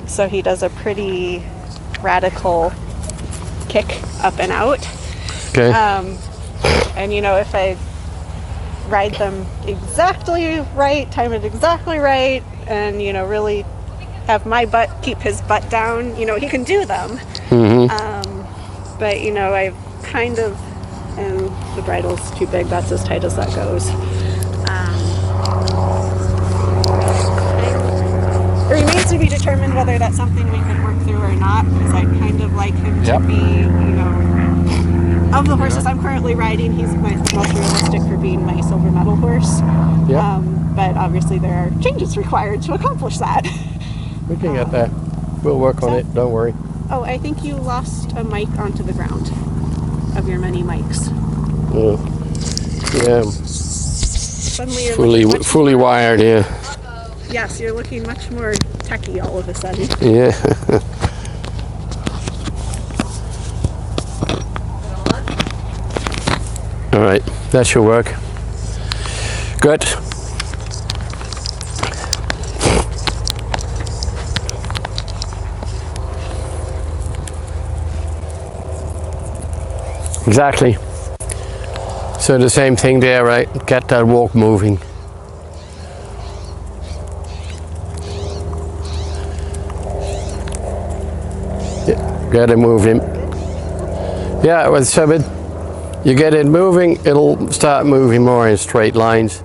So he does a pretty radical kick up and out. Okay. And you know, if I ride them exactly right, time it exactly right, and you know, really have my butt keep his butt down, you know, he can do them. But you know, I've kind of, and the bridle's too big, that's as tight as that goes. It remains to be determined whether that's something we could work through or not, because I kind of like him to be, you know, of the horses I'm currently riding, he's my most realistic for being my silver medal horse. But obviously there are changes required to accomplish that. We can get there. We'll work on it, don't worry. Oh, I think you lost a mic onto the ground of your many mics. Yeah. Suddenly you're fully wired here. Yes, you're looking much more techy all of a sudden. Yeah. All right, that should work. Good. Exactly. So the same thing there, right? Get that walk moving. Get it moving. Yeah, with Summit, you get it moving, it'll start moving more in straight lines.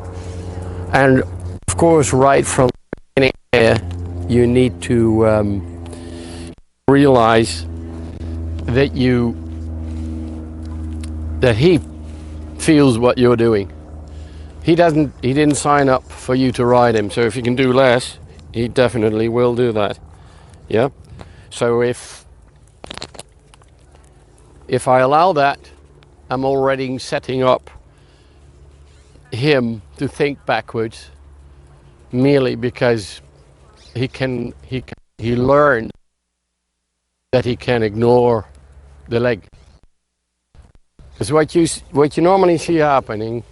And of course, right from the beginning there, you need to realize that he feels what you're doing. He didn't sign up for you to ride him, so if you can do less, he definitely will do that. Yeah? So if I allow that, I'm already setting up him to think backwards, merely because he learned that he can ignore the leg. Because what you normally see happening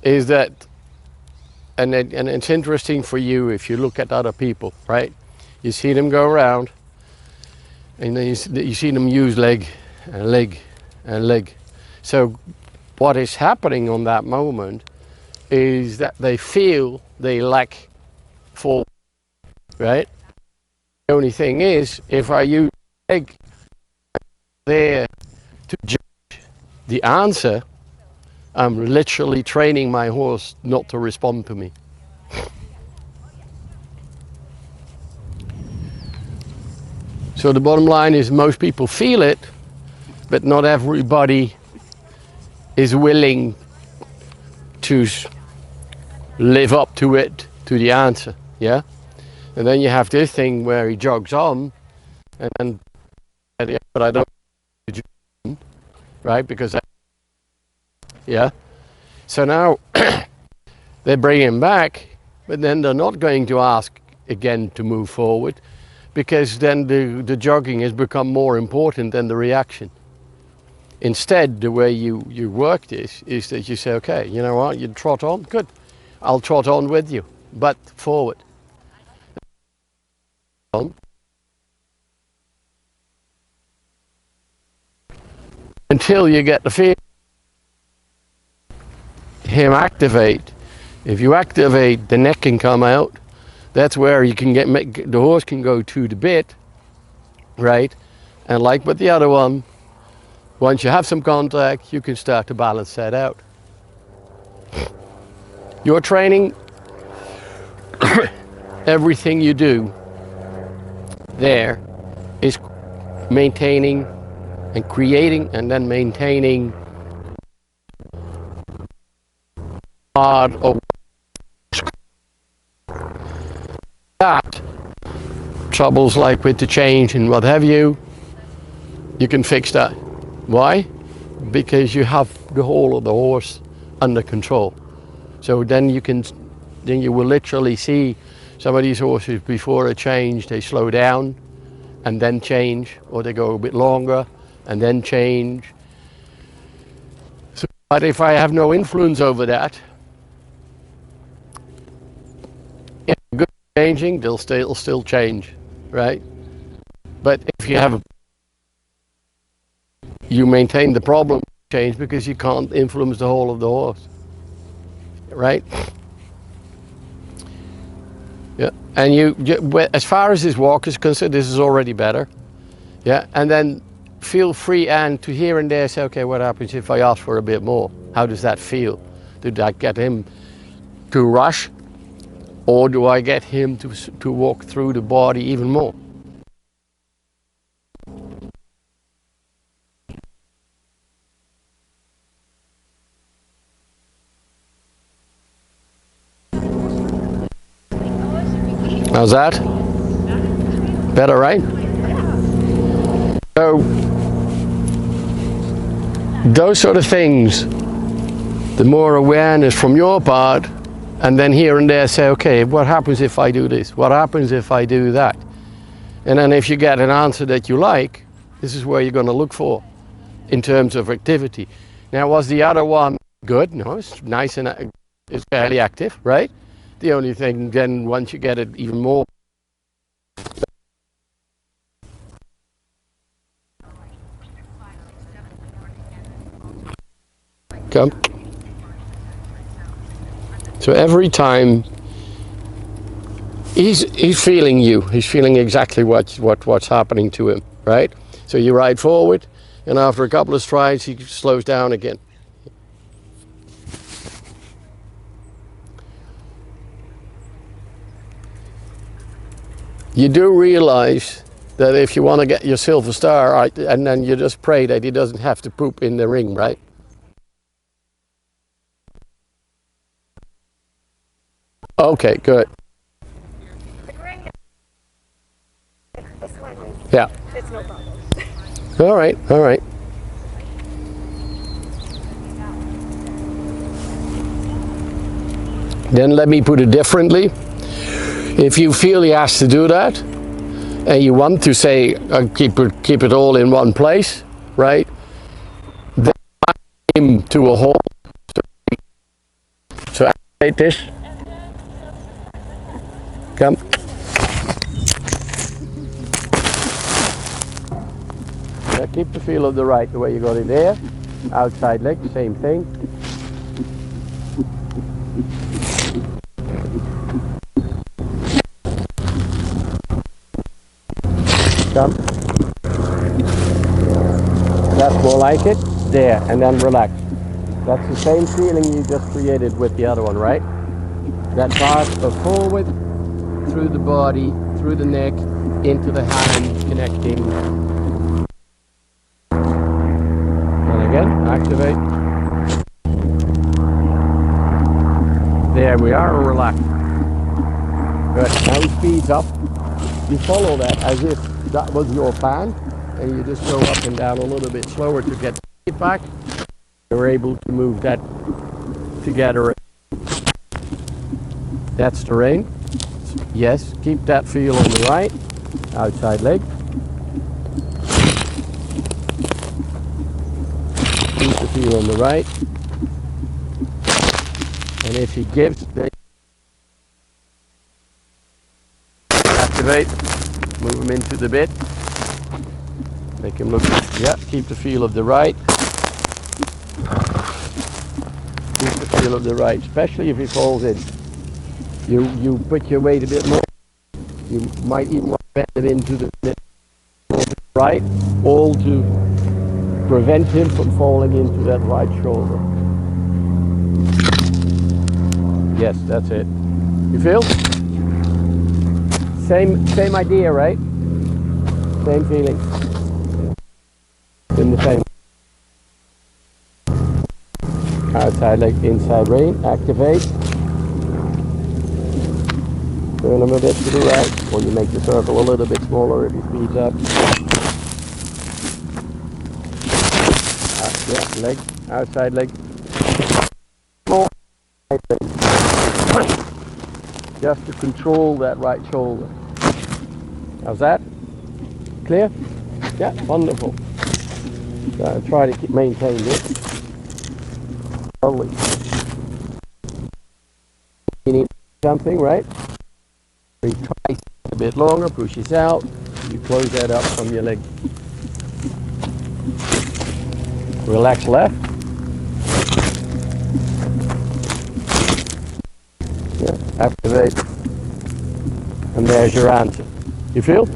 is that, and it's interesting for you if you look at other people, right? You see them go around, and then you see them use leg and leg and leg. So what is happening on that moment is that they feel they lack forward, right? The only thing is, if I use leg there to judge the answer, I'm literally training my horse not to respond to me. So the bottom line is most people feel it, but not everybody is willing to live up to it, to the answer, yeah? And then you have this thing where he jogs on, and then, but I don't, right? Because, yeah? So now, they bring him back, but then they're not going to ask again to move forward, because then the jogging has become more important than the reaction. Instead, the way you work this is that you say, okay, you know what, you trot on, good. I'll trot on with you, but forward. Until you get the feel, him activate. If you activate, the neck can come out. That's where you can the horse can go to the bit, right? And like with the other one, once you have some contact, you can start to balance that out. Your training, everything you do there is maintaining and creating and then maintaining part of that. Troubles like with the change and what have you can fix that. Why? Because you have the whole of the horse under control. So then you will literally see some of these horses before a change, they slow down and then change, or they go a bit longer and then change. So, but if I have no influence over that, good changing, they'll still change. right? But if you have you maintain the problem change because you can't influence the whole of the horse, right? Yeah, and as far as his walk is concerned, this is already better. Yeah, and then feel free and to here and there say, okay, what happens if I ask for a bit more? How does that feel? Did I get him to rush, or do I get him to walk through the body even more? How's that? Better, right? So, those sort of things, the more awareness from your part, and then here and there say, okay, what happens if I do this? What happens if I do that? And then if you get an answer that you like, this is where you're going to look for in terms of activity. Now, was the other one good? No, it's nice and it's fairly active, right? The only thing then, once you get it even more, come. So every time he's feeling you, he's feeling exactly what's happening to him, right? So you ride forward, and after a couple of strides, he slows down again. You do realize that if you want to get your silver star, and then you just pray that he doesn't have to poop in the ring, right? Okay, good. Yeah. It's no problem. All right, all right. Then let me put it differently. If you feel he has to do that, and you want to say, keep it all in one place, right? Then him to a halt. So activate this. Come. Yeah, keep the feel of the right the way you got it there. Outside leg, same thing. Come. That's more like it. There, and then relax. That's the same feeling you just created with the other one, right? That pass of forward, through the body, through the neck, into the hand, connecting. And again, activate. There we are, relax. Good, now he speeds up. You follow that as if that was your fan, and you just go up and down a little bit slower to get it back. You're able to move that together. That's the rein. Yes, keep that feel on the right. Outside leg. Keep the feel on the right. And if he gives, activate. Move him into the bit. Make him look, yeah, keep the feel of the right. Keep the feel of the right, especially if he falls in. You put your weight a bit more. You might even want to bend it into the right, all to prevent him from falling into that right shoulder. Yes, that's it. You feel? Same idea, right? Same feeling. In the same. Outside leg, inside rein, activate. Turn him a bit to the right, or you make the circle a little bit smaller if he speeds up. Yeah, leg, outside leg. More. Just to control that right shoulder. How's that? Clear? Yeah, wonderful. Try to maintain this. Slowly. You need something, right? He tries to bit longer, pushes out, you close that up from your leg. Relax left. Yeah, activate. And there's your answer. You feel?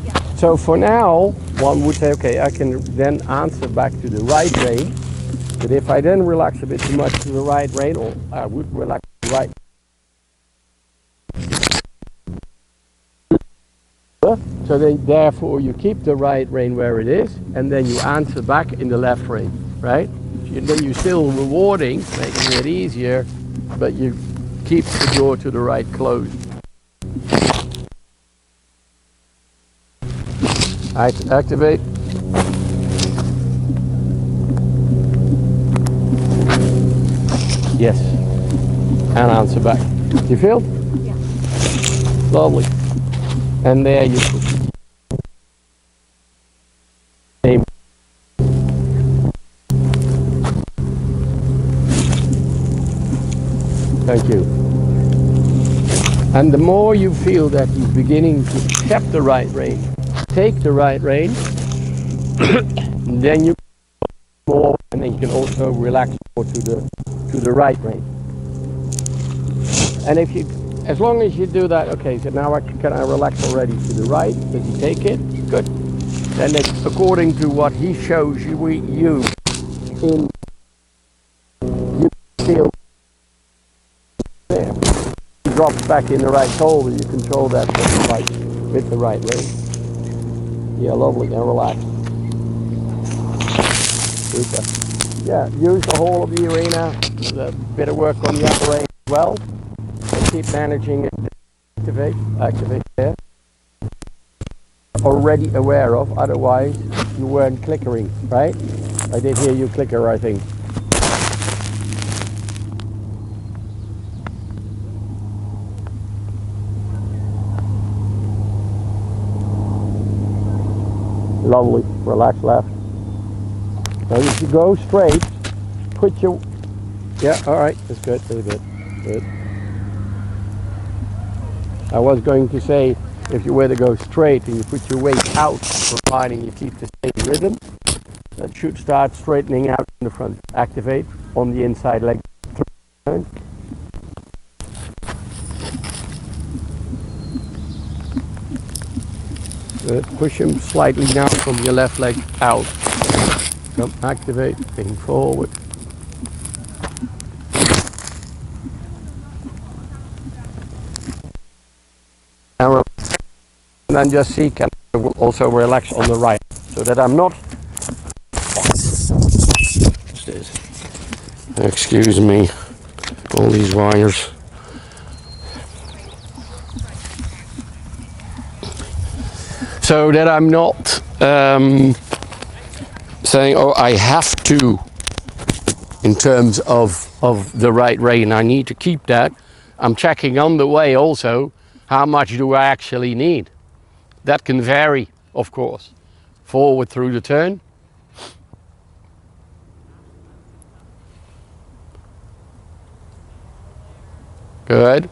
Yeah. So for now, one would say, okay, I can then answer back to the right brain. But if I then relax a bit too much to the right brain, or I would relax the right, so then therefore you keep the right brain where it is, and then you answer back in the left brain, right? Then you're still rewarding, making it easier, but you keep the door to the right closed. Activate. Yes. And answer back. You feel? Yeah. Lovely. And there you push. Aim. Thank you. And the more you feel that he's beginning to accept the right rein, take the right rein, then you more, and then you can also relax more to the right rein. And if you, as long as you do that, okay, so now can I relax already to the right? Does he take it? Good. Then it's according to what he shows you, you feel there. He drops back in the right shoulder. You control that with the right rein. Yeah, lovely, and relax. Super. Yeah, use the whole of the arena. A bit of work on the upper rein as well. And keep managing it. Activate there. Already aware of, otherwise you weren't clickering, right? I did hear you clicker, I think. Lovely, relax left. Now if you go straight, put your, yeah, all right, that's good, very good, good. I was going to say, if you were to go straight and you put your weight out, providing you keep the same rhythm, that should start straightening out in the front. Activate on the inside leg. Good. Push him slightly now from your left leg out. Come, activate, lean forward. And then just see, can I will also relax on the right, so that I'm not. What's this? Excuse me, all these wires. So that I'm not saying, oh, I have to, in terms of the right rein, I need to keep that. I'm checking on the way also, how much do I actually need? That can vary, of course. Forward through the turn. Good.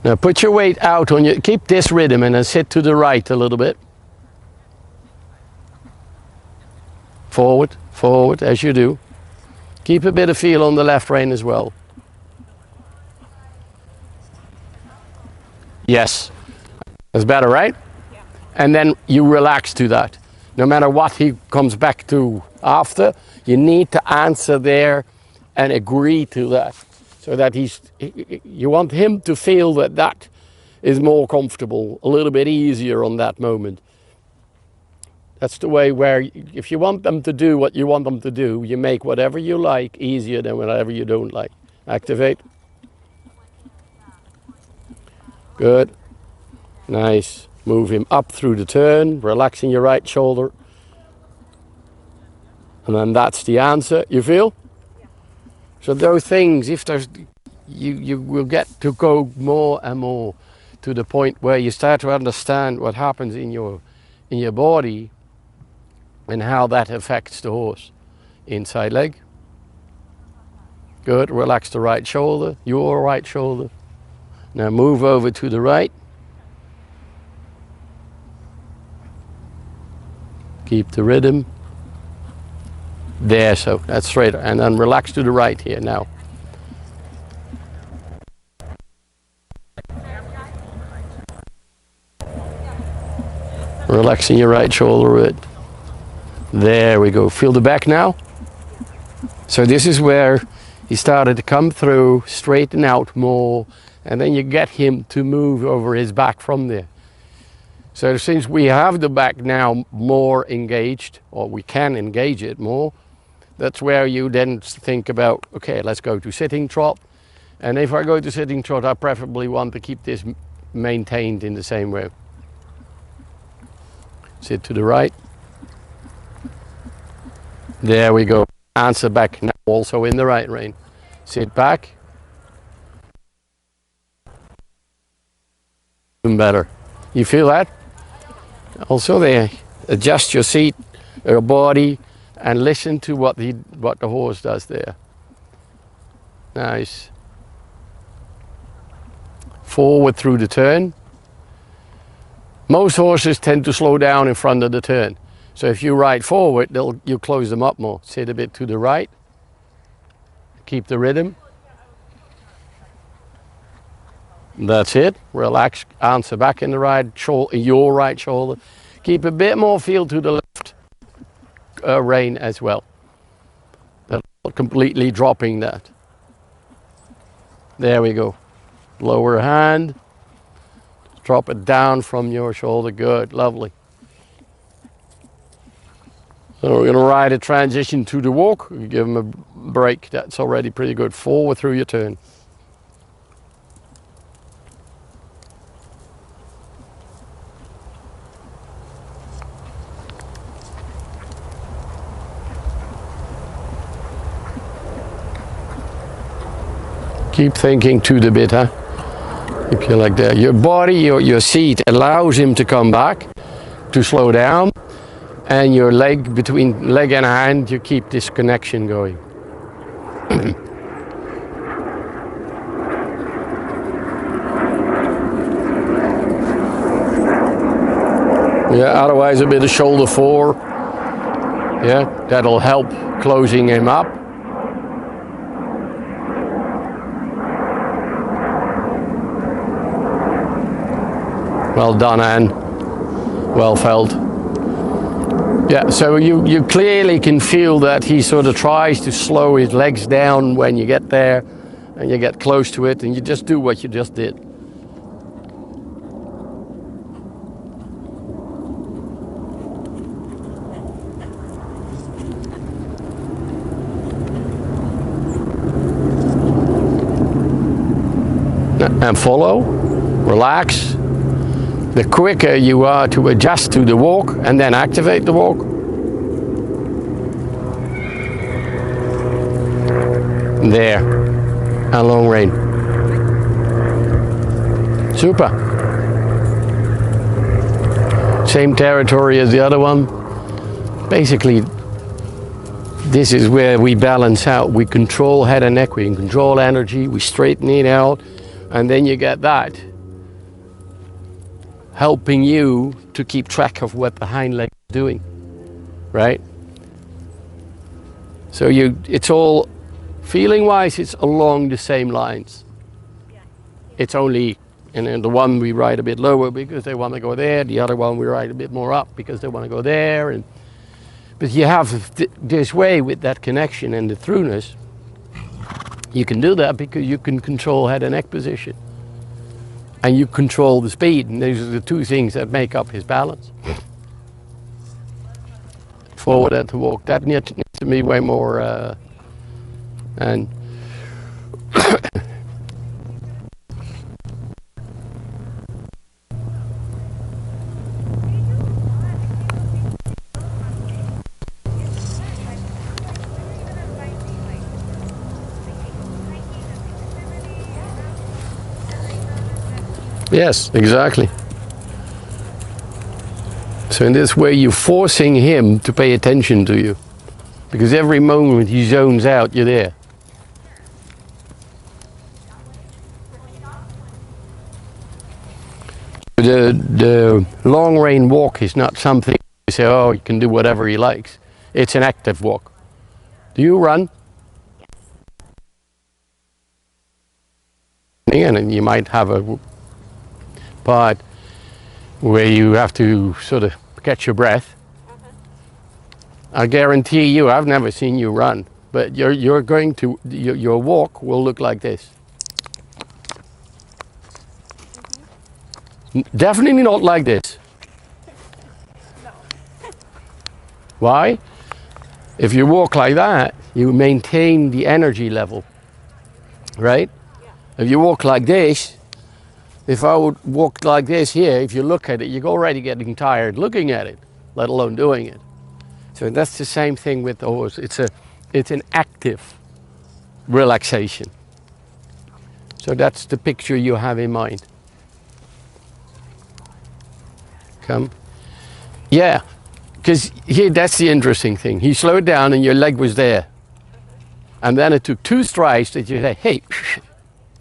Now put your weight out on your, keep this rhythm and then sit to the right a little bit. Forward, forward, as you do. Keep a bit of feel on the left rein as well. Yes. That's better, right? Yeah. And then you relax to that. No matter what he comes back to after, you need to answer there and agree to that. So that you want him to feel that that is more comfortable, a little bit easier on that moment. That's the way where if you want them to do what you want them to do, you make whatever you like easier than whatever you don't like. Activate. Good. Nice. Move him up through the turn, relaxing your right shoulder. And then that's the answer. You feel? Yeah. So those things, if there's, you will get to go more and more to the point where you start to understand what happens in your body and how that affects the horse. Inside leg. Good. Relax the right shoulder, your right shoulder. Now move over to the right. Keep the rhythm. There, so that's straight. And then relax to the right here now. Relaxing your right shoulder a bit. There we go. Feel the back now? So this is where he started to come through, straighten out more, and then you get him to move over his back from there. So since we have the back now more engaged, or we can engage it more, that's where you then think about, okay, let's go to sitting trot. And if I go to sitting trot, I preferably want to keep this maintained in the same way. Sit to the right. There we go. Answer back now, also in the right rein. Sit back. Even better. You feel that? Also there, adjust your seat, your body, and listen to what the horse does there. Nice. Forward through the turn. Most horses tend to slow down in front of the turn. So if you ride forward, you close them up more. Sit a bit to the right. Keep the rhythm. That's it. Relax. Answer back in the right shoulder, your right shoulder. Keep a bit more feel to the left rein as well. Not completely dropping that. There we go. Lower hand. Drop it down from your shoulder. Good. Lovely. So we're going to ride a transition to the walk. Give him a break. That's already pretty good. Forward through your turn. Keep thinking to the bit, huh? If you like that. Your body, your seat allows him to come back, to slow down. And your leg, between leg and hand, you keep this connection going. Yeah, otherwise a bit of shoulder fore. Yeah, that'll help closing him up. Well done, Anne. Well felt. Yeah, so you clearly can feel that he sort of tries to slow his legs down when you get there and you get close to it, and you just do what you just did. And follow, relax. The quicker you are to adjust to the walk and then activate the walk. There, and long rein. Super. Same territory as the other one. Basically, this is where we balance out. We control head and neck, we can control energy, we straighten it out, and then you get that helping you to keep track of what the hind leg is doing, right? So it's all, feeling-wise, it's along the same lines. It's only, and the one we ride a bit lower because they want to go there, the other one we ride a bit more up because they want to go there. But you have this way with that connection and the throughness, you can do that because you can control head and neck position. And you control the speed, and these are the two things that make up his balance. Forward and to walk, that needs to be way more, and yes, exactly. So in this way, you're forcing him to pay attention to you, because every moment he zones out, you're there. The long rein walk is not something say, oh, he can do whatever he likes. It's an active walk. Do you run? And you might have a part where you have to sort of catch your breath. I guarantee you, I've never seen you run, but you're going to, your walk will look like this. Definitely not like this. No. Why? If you walk like that, you maintain the energy level, right? Yeah. If you walk like this, if I would walk like this here, if you look at it, you're already getting tired looking at it, let alone doing it. So that's the same thing with the horse. It's an active relaxation. So that's the picture you have in mind. Come. Yeah, because here, that's the interesting thing. He slowed down and your leg was there. And then it took 2 strides that you say, hey,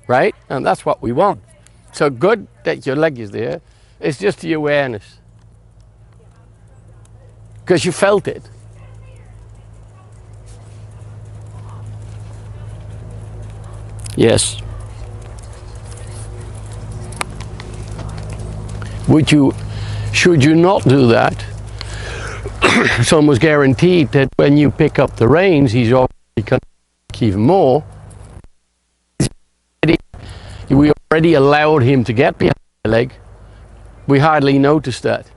right? And that's what we want. So good that your leg is there. It's just the awareness. Because you felt it. Yes. Should you not do that, it's almost guaranteed that when you pick up the reins, he's already going to kick even more. We already allowed him to get behind the leg. We hardly noticed that.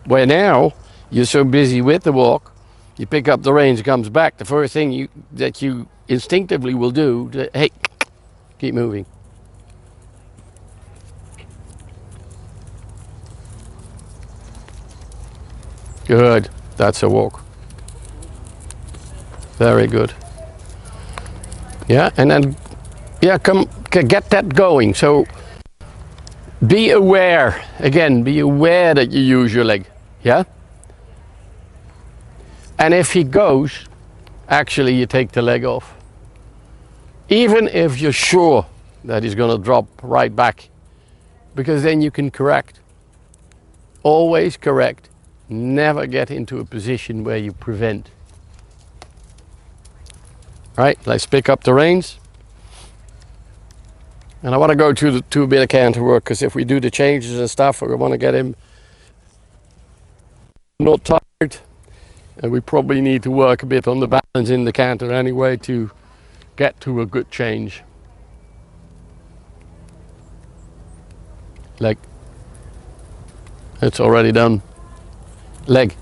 Where now, you're so busy with the walk, you pick up the reins, it comes back. The first thing that you instinctively will do, hey, keep moving. Good, that's a walk. Very good. Yeah, and then, yeah, get that going. So be aware, again, be aware that you use your leg, yeah? And if he goes, actually you take the leg off. Even if you're sure that he's gonna drop right back, because then you can correct. Always correct. Never get into a position where you prevent. Right, let's pick up the reins. And I want to go to a bit of counter work, because if we do the changes and stuff, we want to get him not tired. And we probably need to work a bit on the balance in the canter anyway to get to a good change. Leg. It's already done. Leg.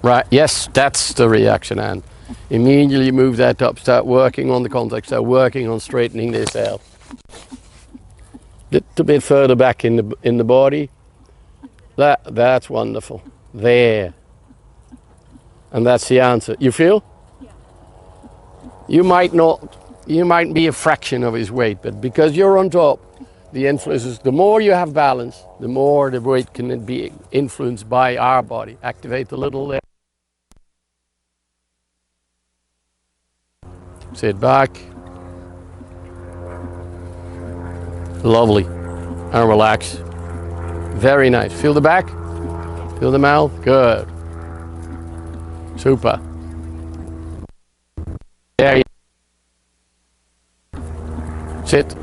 Right, yes, that's the reaction, and immediately move that up, start working on the contact, start working on straightening this out. Little bit further back in the body. That's wonderful. There. And that's the answer. You feel? Yeah. You might be a fraction of his weight, but because you're on top, the influences, the more you have balance, the more the weight can be influenced by our body. Activate a little there. Sit back. Lovely. And relax. Very nice. Feel the back? Feel the mouth? Good. Super. There you sit.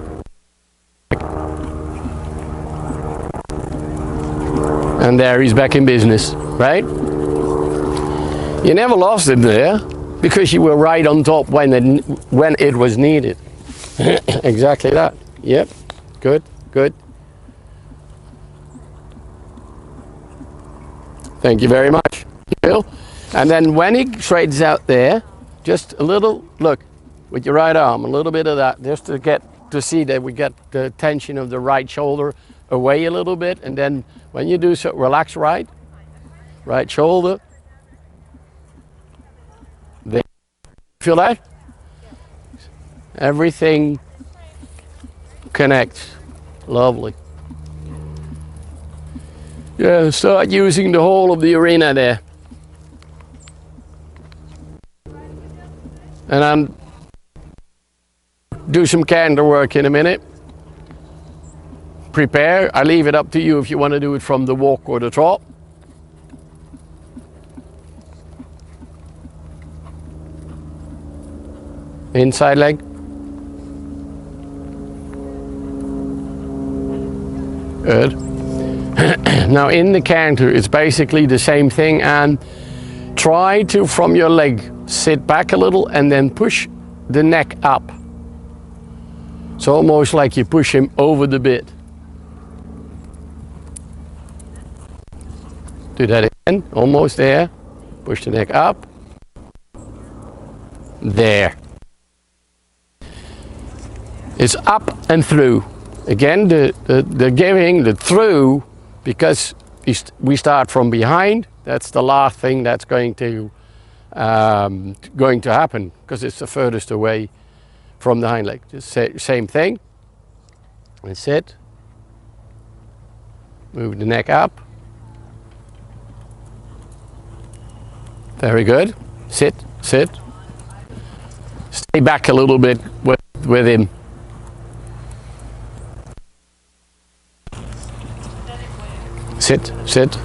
And there he's back in business, right? You never lost him there because you were right on top when it was needed. Exactly that. Yep. Good, good. Thank you very much, Bill. And then when he straightens out there, just a little, look, with your right arm, a little bit of that, just to see that we get the tension of the right shoulder away a little bit. And then when you do so, relax right shoulder. There. Feel that? Everything connects. Lovely. Yeah, start using the whole of the arena there. And then do some canter work in a minute. Prepare. I leave it up to you if you want to do it from the walk or the trot. Inside leg. Good. Now in the canter, it's basically the same thing, and try to, from your leg, sit back a little and then push the neck up. It's almost like you push him over the bit. Do that again, almost there. Push the neck up. There. It's up and through. Again, the giving, the through, because we start from behind. That's the last thing that's going to happen, because it's the furthest away from the hind leg. Just same thing. And sit. Move the neck up. Very good. Sit, sit. Stay back a little bit with him. Sit, sit.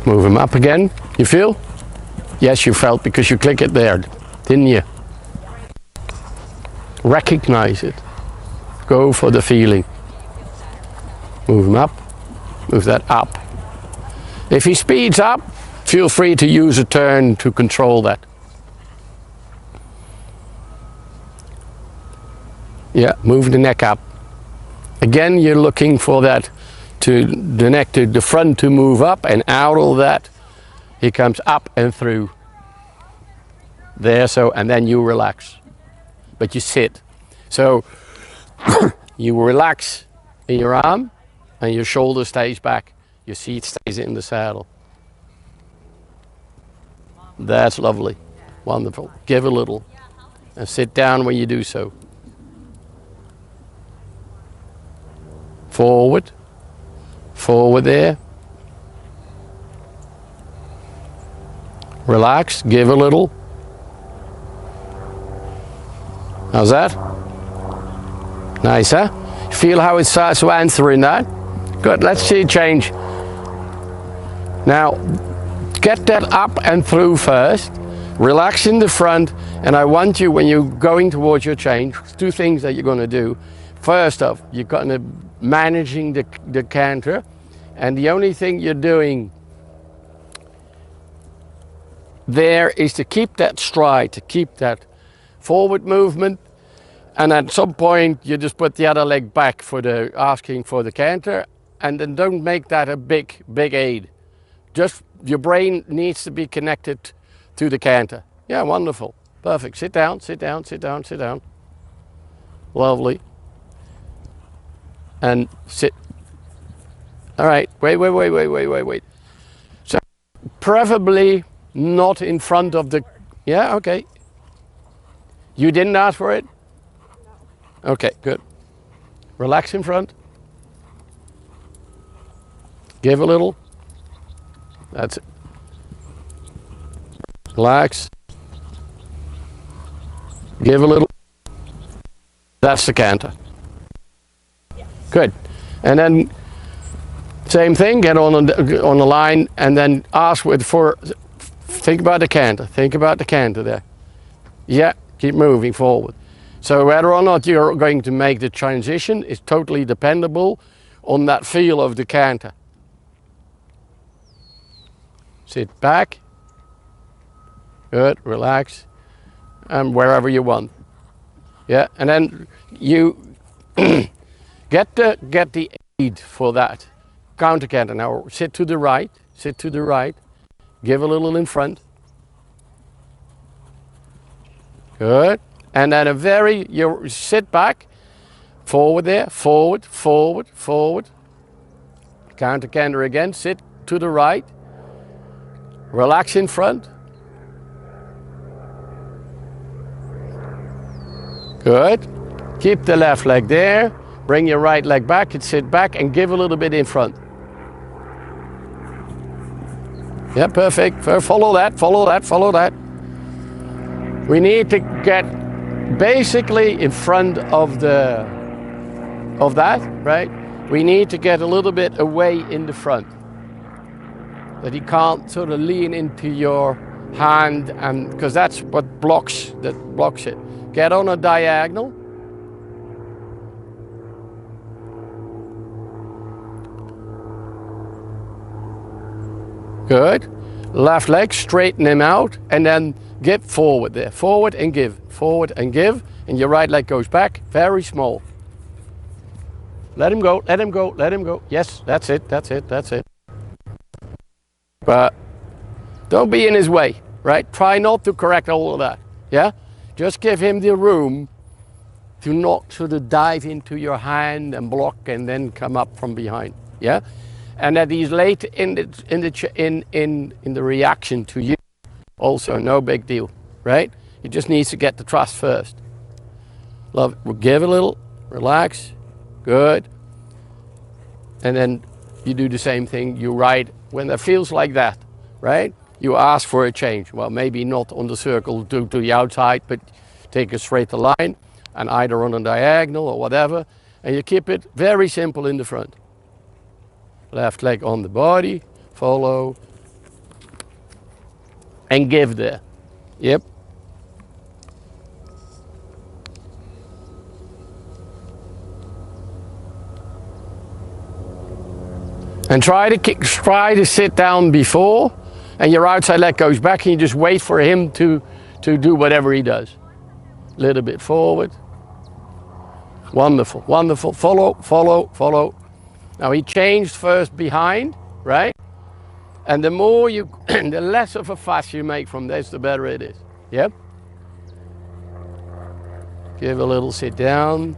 Move him up again. You feel? Yes, you felt, because you click it there, didn't you? Recognize it. Go for the feeling. Move him up. Move that up. If he speeds up, feel free to use a turn to control that. Yeah, move the neck up. Again, you're looking for that, to the neck, to the front to move up, and out of that, he comes up and through. There, so, and then you relax. But you sit. So, you relax in your arm, and your shoulder stays back. Your seat stays in the saddle. That's lovely. Wonderful. Give a little. And sit down when you do so. Forward. Forward there. Relax. Give a little. How's that? Nice, huh? Feel how it starts to answer in that? Good. Let's see it change. Now, get that up and through first. Relax in the front, and I want you, when you're going towards your change, two things that you're going to do. First off, you're going to managing the canter, and the only thing you're doing there is to keep that stride, to keep that forward movement, and at some point you just put the other leg back for the asking for the canter, and then don't make that a big aid. Just your brain needs to be connected to the canter. Yeah, wonderful. Perfect. Sit down, sit down, sit down, sit down. Lovely. And sit. All right, wait. So preferably not in front of the, yeah, okay. You didn't ask for it? No. Okay, good. Relax in front. Give a little. That's it. Relax. Give a little. That's the canter. Yeah. Good. And then same thing, get on the line, and then ask for, think about the canter. Think about the canter there. Yeah, keep moving forward. So whether or not you're going to make the transition is totally dependable on that feel of the canter. Sit back. Good, relax. And wherever you want. Yeah, and then you get the aid for that. Counter canter. Now sit to the right, give a little in front. Good. And then you sit back, forward there, forward. Counter canter again, sit to the right. Relax in front. Good. Keep the left leg there. Bring your right leg back and sit back and give a little bit in front. Yeah, perfect. Follow that. We need to get basically in front of that, right? We need to get a little bit away in the front. that he can't sort of lean into your hand, and because that's what blocks it. Get on a diagonal. Good. Left leg, straighten him out, and then get forward there. Forward and give. Forward and give. And your right leg goes back. Very small. Let him go. Let him go. Let him go. Yes, that's it. That's it. That's it. But don't be in his way, right? Try not to correct all of that. Yeah? Just give him the room to not sort of dive into your hand and block and then come up from behind. Yeah? And that he's late in the reaction to you, also no big deal, right? He just needs to get the trust first. Love, give a little, relax, good. And then you do the same thing. You ride when it feels like that, right? You ask for a change. Well, maybe not on the circle to the outside, but take a straight line and either on a diagonal or whatever, and you keep it very simple in the front. Left leg on the body, follow, and give there. Yep. And try to sit down before, and your outside leg goes back, and you just wait for him to do whatever he does. A little bit forward. Wonderful, wonderful. Follow, follow, follow. Now he changed first behind, right? And the more you, the less of a fuss you make from this, the better it is. Yep. Give a little sit down.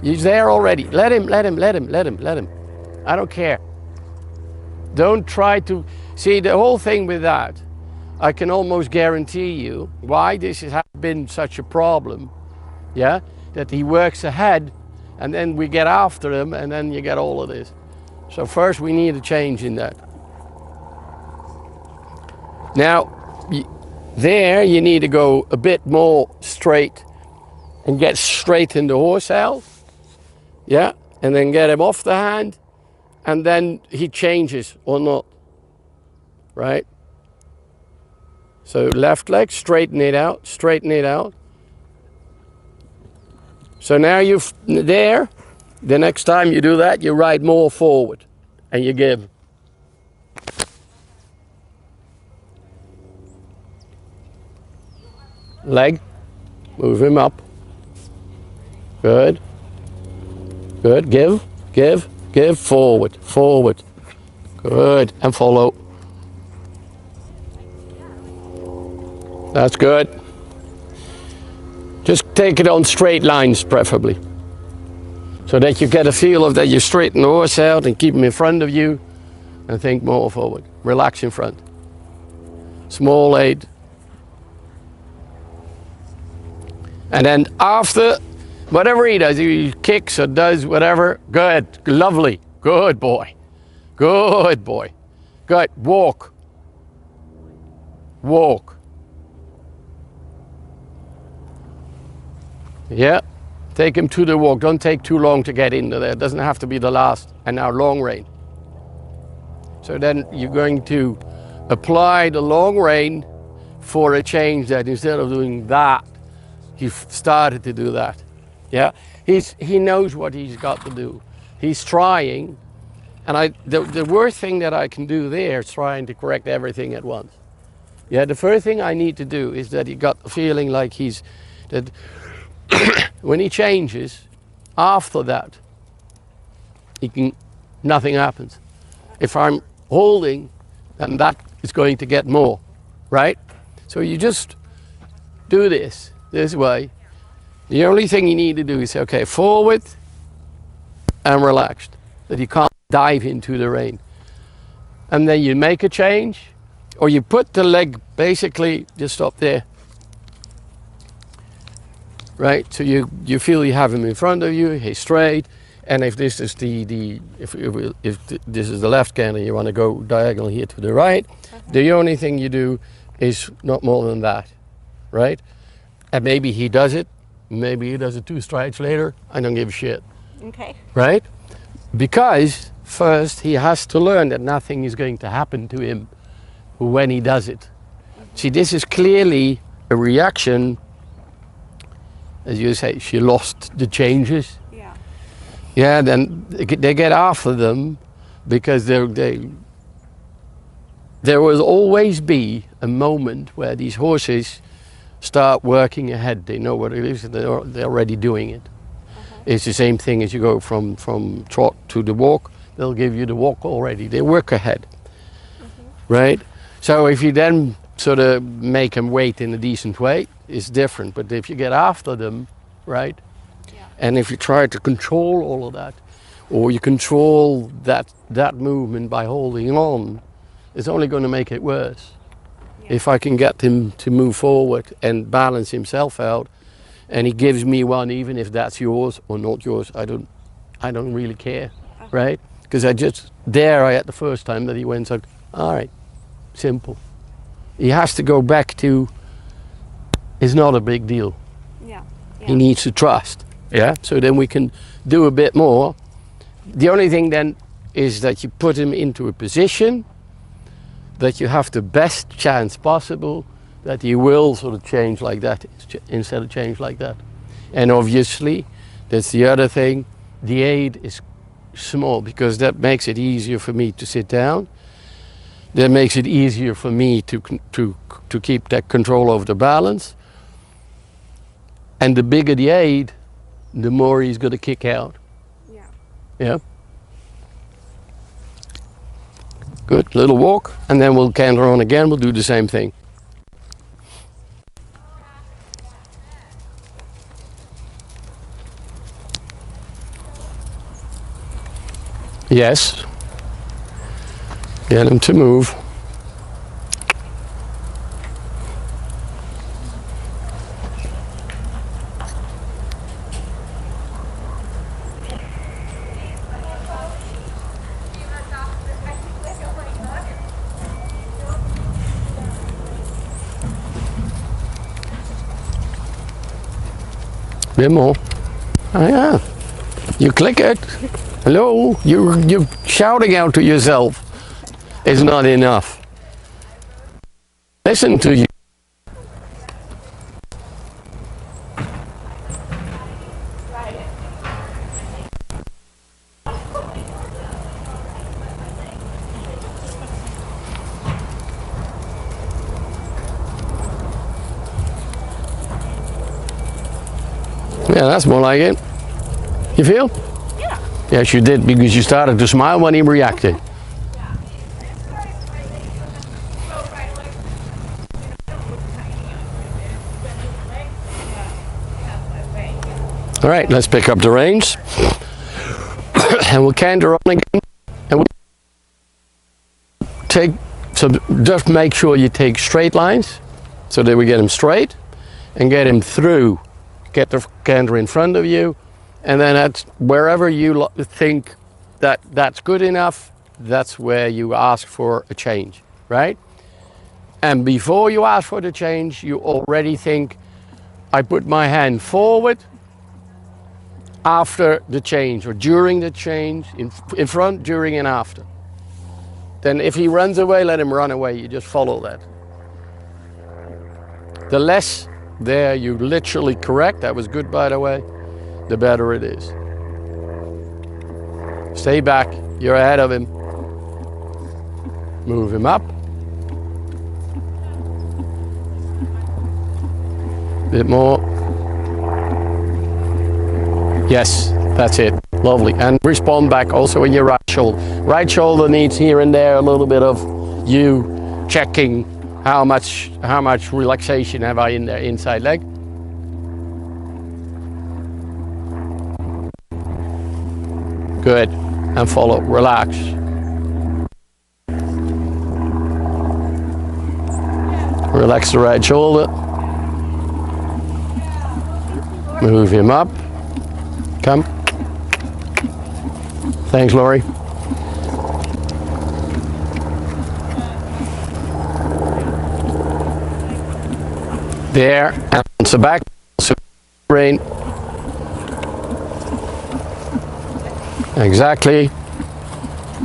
He's there already. Let him. I don't care. Don't try to, see the whole thing with that, I can almost guarantee you why this has been such a problem, yeah? That he works ahead and then we get after him and then you get all of this. So first we need a change in that. Now, there you need to go a bit more straight and get straight in the horse out, yeah? And then get him off the hand and then he changes or not, right? So left leg, straighten it out, straighten it out. So now you've there, the next time you do that, you ride more forward and you give. Leg, move him up. Good. Good, give, forward, forward. Good, and follow. That's good. Just take it on straight lines, preferably. So that you get a feel of that you straighten the horse out and keep him in front of you and think more forward. Relax in front. Small aid. And then after, whatever he does, he kicks or does whatever, good, lovely, good boy. Good boy. Good, walk. Walk. Yeah, take him to the walk. Don't take too long to get into there. It doesn't have to be the last. And now long rein. So then you're going to apply the long rein for a change that instead of doing that, you've started to do that. Yeah, he knows what he's got to do. He's trying, and the worst thing that I can do there is trying to correct everything at once. Yeah, the first thing I need to do is that he got the feeling like that when he changes, after that, nothing happens. If I'm holding, then that is going to get more, right? So you just do this way. The only thing you need to do is say, okay, forward and relaxed, that you can't dive into the rein. And then you make a change, or you put the leg basically just up there. Right, so you feel you have him in front of you, he's straight, and if this is if this is the left canter, you want to go diagonal here to the right, the only thing you do is not more than that, right? And maybe he does it, maybe he does it 2 strides later, I don't give a shit. Okay. Right? Because first he has to learn that nothing is going to happen to him when he does it. See, this is clearly a reaction, as you say, she lost the changes. Yeah. Yeah, then they get after them because there will always be a moment where these horses start working ahead. They know what it is, and they're already doing it. It's the same thing as you go from trot to the walk. They'll give you the walk already. They work ahead, right? So if you then sort of make them wait in a decent way, it's different. But if you get after them, right? Yeah. And if you try to control all of that, or you control that movement by holding on, it's only going to make it worse. Yeah. If I can get him to move forward and balance himself out, and he gives me one, even if that's yours or not yours, I don't really care, right? Because I had the first time that he went like, all right, simple. He has to go back to, it's not a big deal. Yeah. He needs to trust, yeah? So then we can do a bit more. The only thing then is that you put him into a position that you have the best chance possible that he will sort of change like that instead of change like that. And obviously, that's the other thing, the aid is small because that makes it easier for me to sit down. That makes it easier for me to keep that control over the balance. And the bigger the aid, the more he's going to kick out. Yeah. Yeah. Good, little walk, and then we'll canter on again. We'll do the same thing. Yes. Get him to move. Bit more. Oh yeah. You click it. Hello. You shouting out to yourself is not enough. Listen to you. Yeah, that's more like it. You feel? Yeah. Yes, you did, because you started to smile when he reacted. All right, let's pick up the reins. And we'll canter on again. And we'll just make sure you take straight lines so that we get him straight and get him through. Get the canter in front of you, and then that's wherever you think that's good enough, that's where you ask for a change, right? And before you ask for the change, you already think, I put my hand forward after the change or during the change, in front, during, and after. Then if he runs away, let him run away. You just follow that. The less there you literally correct, that was good by the way, the better it is. Stay back, you're ahead of him. Move him up. Bit more. Yes, that's it. Lovely. And respond back also in your right shoulder. Right shoulder needs here and there a little bit of you checking how much relaxation have I in the inside leg. Good. And follow. Relax. Relax the right shoulder. Move him up. Come. Thanks, Laurie. There, and so back, so brain. Exactly.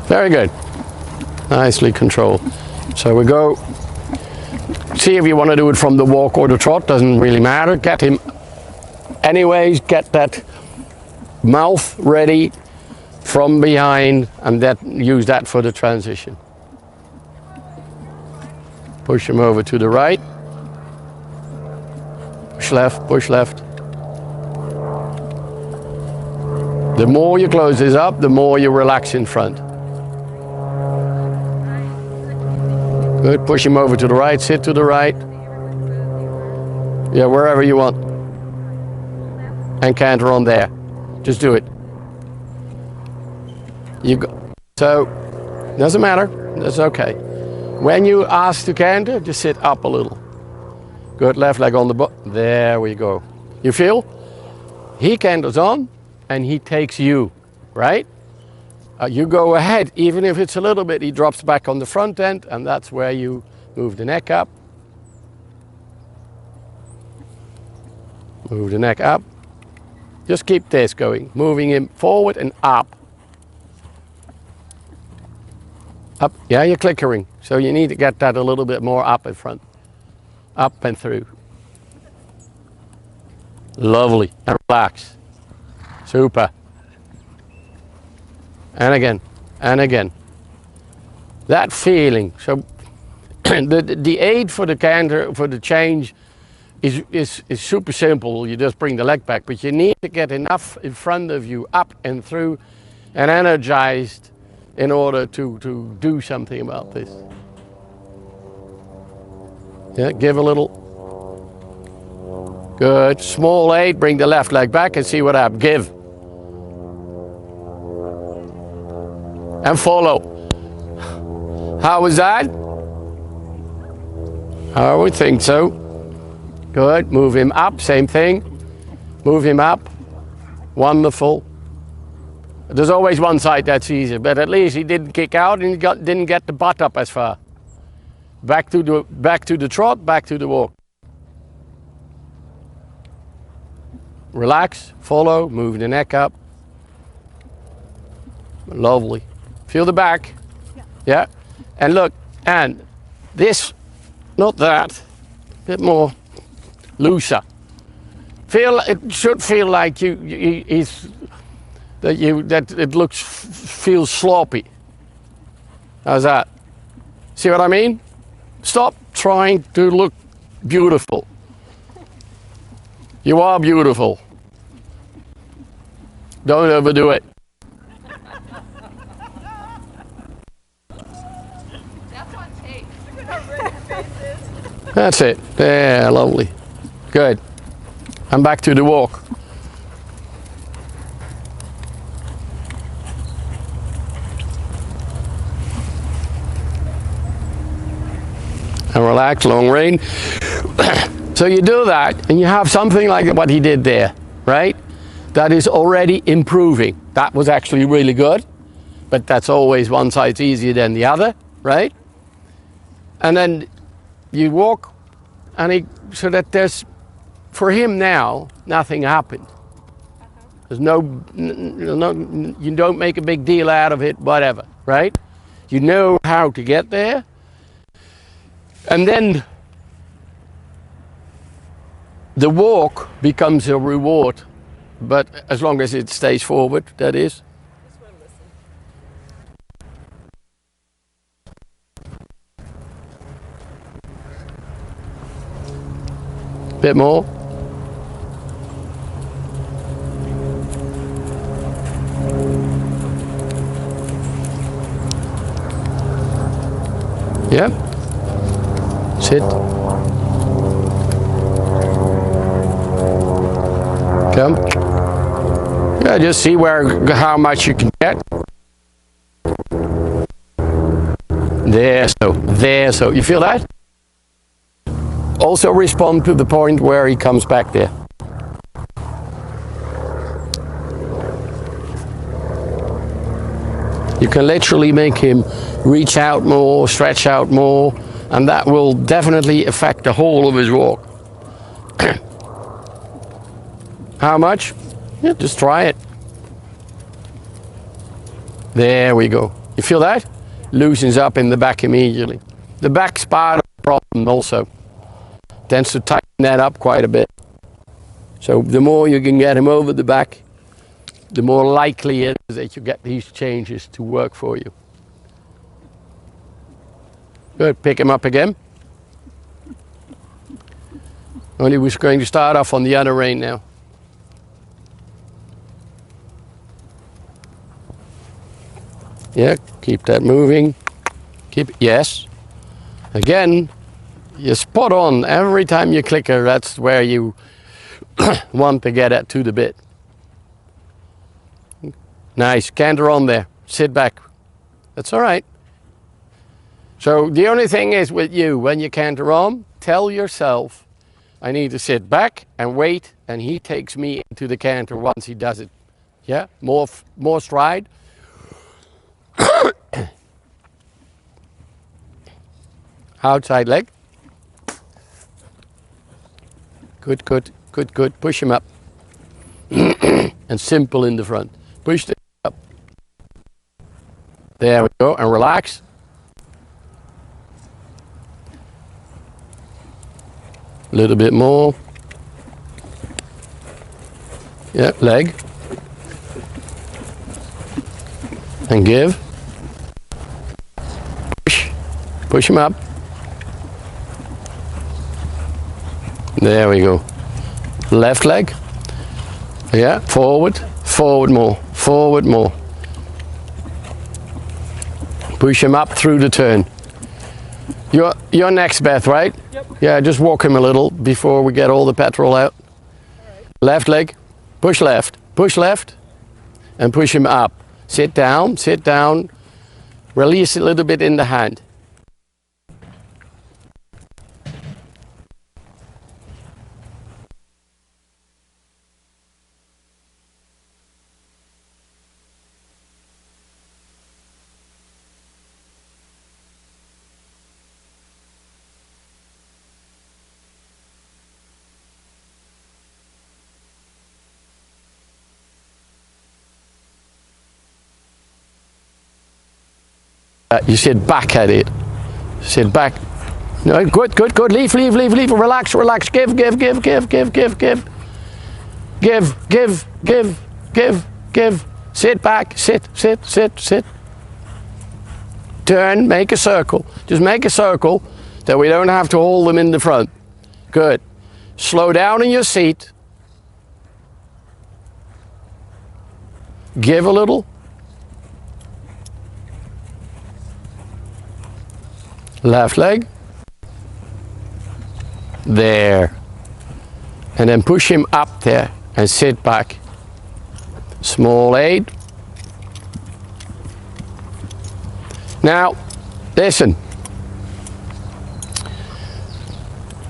Very good. Nicely controlled. So we go, see if you want to do it from the walk or the trot, doesn't really matter. Get him, anyways, get that mouth ready from behind and use that for the transition. Push him over to the right. Push left, push left. The more you close this up, the more you relax in front. Good, push him over to the right, sit to the right. Yeah, wherever you want. And canter on there. Just do it. You go. So, doesn't matter, that's okay. When you ask to canter, just sit up a little. Good, left leg on the butt. There we go. You feel? He canters on and he takes you, right? You go ahead, even if it's a little bit, he drops back on the front end, and that's where you move the neck up. Move the neck up. Just keep this going, moving him forward and up. Up, yeah, you're clickering, so you need to get that a little bit more up in front. Up and through. Lovely, and relax. Super. And again, and again. That feeling. So the aid for the canter, for the change, is super simple. You just bring the leg back, but you need to get enough in front of you, up and through, and energized in order to do something about this. Yeah, give a little. Good. Small aid, bring the left leg back and see what happens. Give. And follow. How was that? I would think so. Good. Move him up. Same thing. Move him up. Wonderful. There's always one side that's easier, but at least he didn't kick out and he didn't get the butt up as far. Back to the trot. Back to the walk. Relax. Follow. Move the neck up. Lovely. Feel the back. Yeah. And look, and this, not that, a bit more looser. It should feel like that it feels sloppy. How's that? See what I mean? Stop trying to look beautiful. You are beautiful. Don't overdo it. That's it. Yeah, lovely. Good. I'm back to the walk. And relax, long rein. So you do that, and you have something like what he did there, right? That is already improving. That was actually really good, but that's always one side's easier than the other, right? And then you walk, and so that there's, for him now, nothing happened. There's no, you don't make a big deal out of it, whatever, right? You know how to get there. And then the walk becomes a reward, but as long as it stays forward, that is. Bit more. Yeah. Sit. Come. Yeah, just see how much you can get. There, so. You feel that? Also respond to the point where he comes back there. You can literally make him reach out more, stretch out more, and that will definitely affect the whole of his walk. How much? Yeah, just try it. There we go. You feel that? Loosens up in the back immediately. The back's part of the problem also. Tends to tighten that up quite a bit. So the more you can get him over the back, the more likely it is that you get these changes to work for you. Good, pick him up again. Only we're going to start off on the other rein now. Yeah, keep that moving. Yes. Again, you're spot on. Every time you click her, that's where you want to get it to the bit. Nice, canter on there. Sit back. That's all right. So the only thing is with you, when you canter on, tell yourself, I need to sit back and wait, and he takes me into the canter once he does it. Yeah, more stride. Outside leg. Good, good, good, good. Push him up. And simple in the front. Push the up. There we go, and relax. A little bit more. Yeah, leg. And give. Push. Push him up. There we go. Left leg. Yeah, forward. Forward more. Forward more. Push him up through the turn. You're next, Beth, right? Yep. Yeah, just walk him a little before we get all the petrol out. Right. Left leg. Push left. Push left. And push him up. Sit down. Sit down. Release a little bit in the hand. You sit back at it. Sit back. No, good, good, good. Leave. Relax. Give. Sit back. Sit. Turn. Make a circle. Just make a circle that we don't have to hold them in the front. Good. Slow down in your seat. Give a little. Left leg. There. And then push him up there and sit back. Small 8. Now, listen.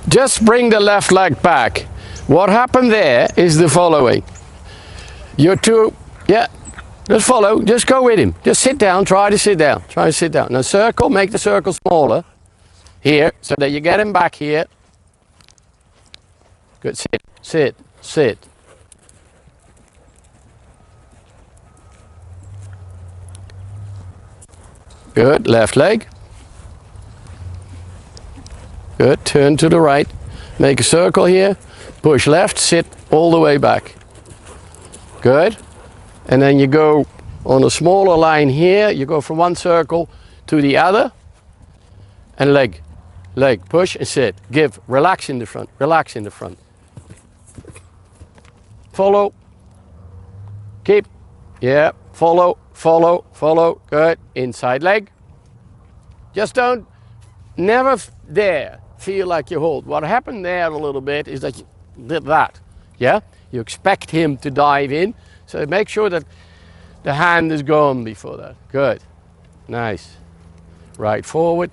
Just bring the left leg back. What happened there is the following. Just follow, just go with him. Just sit down, try to sit down. Now circle, make the circle smaller. Here, so that you get him back here. Good, sit. Good, left leg. Good, turn to the right. Make a circle here. Push left, sit all the way back. Good. And then you go on a smaller line here, you go from one circle to the other, and leg, push and sit, give, relax in the front, Follow, keep, yeah, follow, good, inside leg. Just never there feel like you hold. What happened there a little bit is that you did that, yeah? You expect him to dive in. So make sure that the hand is gone before that. Good. Nice. Right forward.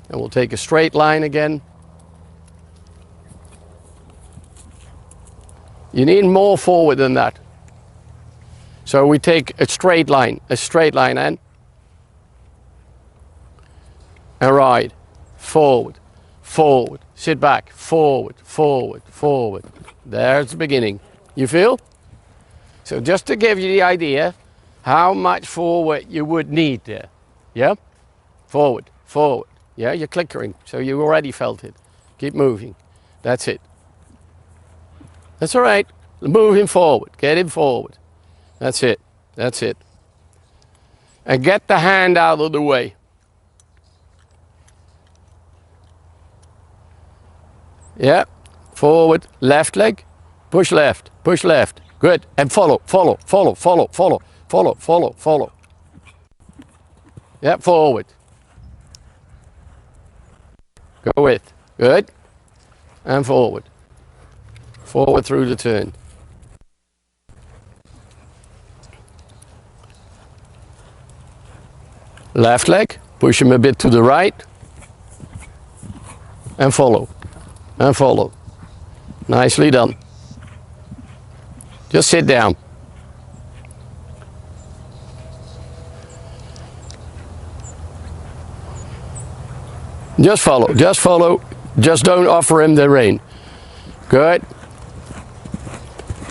And we'll take a straight line again. You need more forward than that. So we take a straight line and ride. Forward. Sit back. Forward. There's the beginning. You feel? So just to give you the idea how much forward you would need there. Yeah? Forward, forward. Yeah, you're clickering, so you already felt it. Keep moving. That's it. That's all right. Move him forward. Get him forward. That's it. That's it. And get the hand out of the way. Yeah. Forward. Left leg. Push left. Push left. Good. And follow, follow, follow, follow, follow, follow, follow, follow. Yeah, forward. Go with. Good. And forward. Forward through the turn. Left leg. Push him a bit to the right. And follow. And follow. Nicely done. Just sit down. Just follow, just follow. Just don't offer him the rein. Good.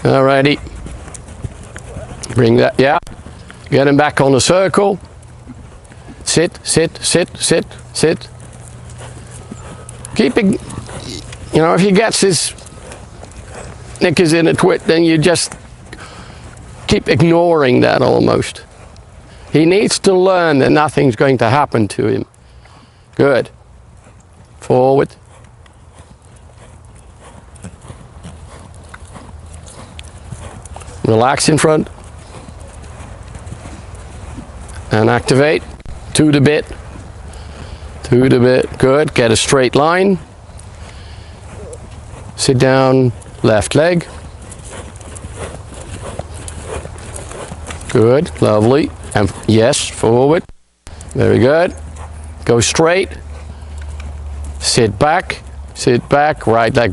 Alrighty. Bring that, yeah. Get him back on the circle. Sit, sit, sit, sit, sit. Keeping, you know, if he gets his knickers in a twit, then you just keep ignoring that almost. He needs to learn that nothing's going to happen to him. Good. Forward. Relax in front. And activate. To the bit. To the bit. Good. Get a straight line. Sit down. Left leg. Good. Lovely. And yes, forward. Very good. Go straight. Sit back. Sit back. Right leg.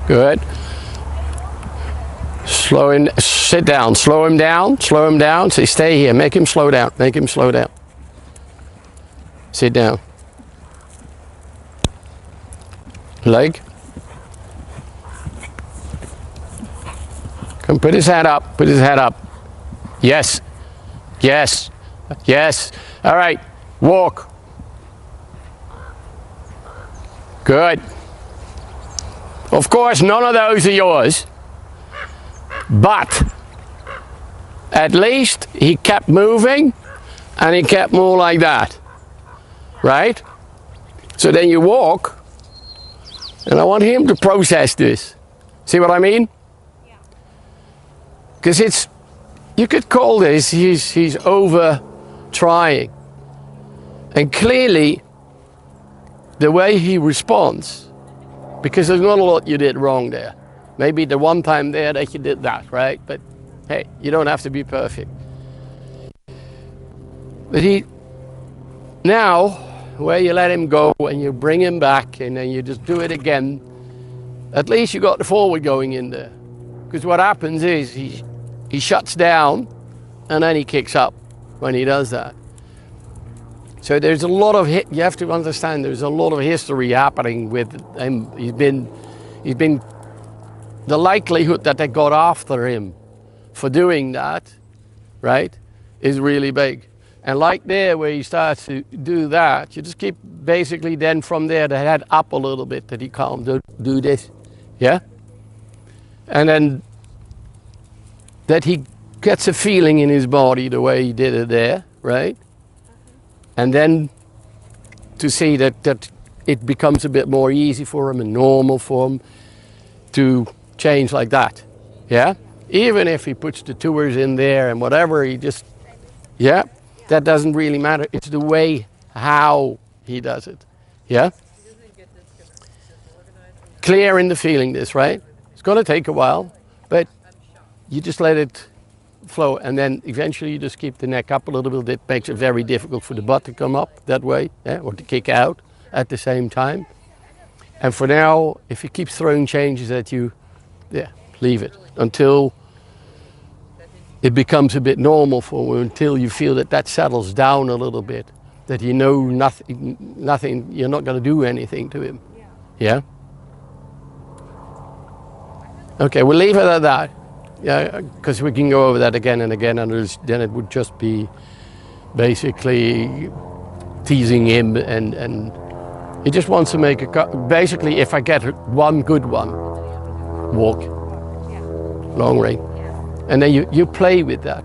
Good. Slow him, sit down, slow him down, say stay here, make him slow down, make him slow down. Sit down. Leg. Come, put his head up, put his head up. Yes, yes, yes. All right, walk. Good. Of course, none of those are yours, but at least he kept moving and he kept more like that, right? So then you walk, and I want him to process this. See what I mean? Yeah. Because it's, you could call this, he's over trying. And clearly, the way he responds, because there's not a lot you did wrong there. Maybe the one time there that you did that, right? But hey, you don't have to be perfect. But he, now, where you let him go and you bring him back and then you just do it again, at least you got the forward going in there. Because what happens is he shuts down and then he kicks up when he does that. So there's a lot of, you have to understand there's a lot of history happening with him. He's been, the likelihood that they got after him for doing that, right, is really big. And like there where he starts to do that, you just keep basically then from there the head up a little bit that he can't do this, yeah? And then that he gets a feeling in his body the way he did it there, right? And then to see that it becomes a bit more easy for him and normal for him to change like that, yeah? Even if he puts the tours in there and whatever, he just, yeah, that doesn't really matter. It's the way how he does it, yeah? Clear in the feeling this, right? It's gonna take a while, but you just let it flow, and then eventually you just keep the neck up a little bit. It makes it very difficult for the butt to come up that way, yeah, or to kick out at the same time. And for now, if he keeps throwing changes at you, yeah, leave it until it becomes a bit normal for you, until you feel that that settles down a little bit. that you know nothing. You're not going to do anything to him. Yeah. Okay, we'll leave it at that. Yeah, because we can go over that again and again, and then it would just be basically teasing him, and he just wants to make basically, if I get one good one, walk, long range, and then you play with that.